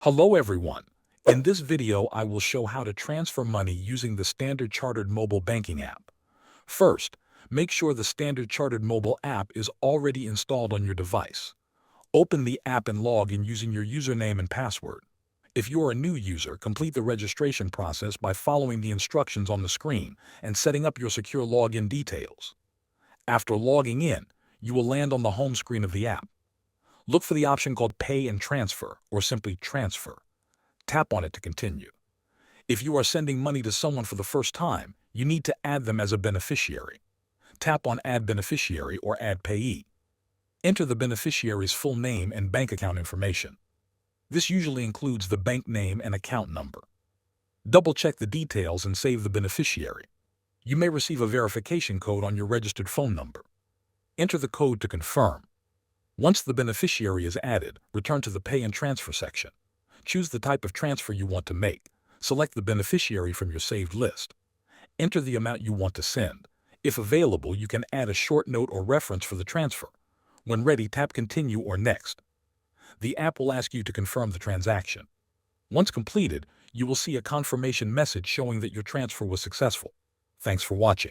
Hello everyone. In this video, I will show how to transfer money using the Standard Chartered mobile banking app. First, make sure the Standard Chartered mobile app is already installed on your device. Open the app and log in using your username and password. If you are a new user, complete the registration process by following the instructions on the screen and setting up your secure login details. After logging in, you will land on the home screen of the app. Look for the option called Pay and Transfer, or simply Transfer. Tap on it to continue. If you are sending money to someone for the first time, you need to add them as a beneficiary. Tap on Add Beneficiary or Add Payee. Enter the beneficiary's full name and bank account information. This usually includes the bank name and account number. Double-check the details and save the beneficiary. You may receive a verification code on your registered phone number. Enter the code to confirm. Once the beneficiary is added, return to the Pay and Transfer section. Choose the type of transfer you want to make. Select the beneficiary from your saved list. Enter the amount you want to send. If available, you can add a short note or reference for the transfer. When ready, tap Continue or Next. The app will ask you to confirm the transaction. Once completed, you will see a confirmation message showing that your transfer was successful. Thanks for watching.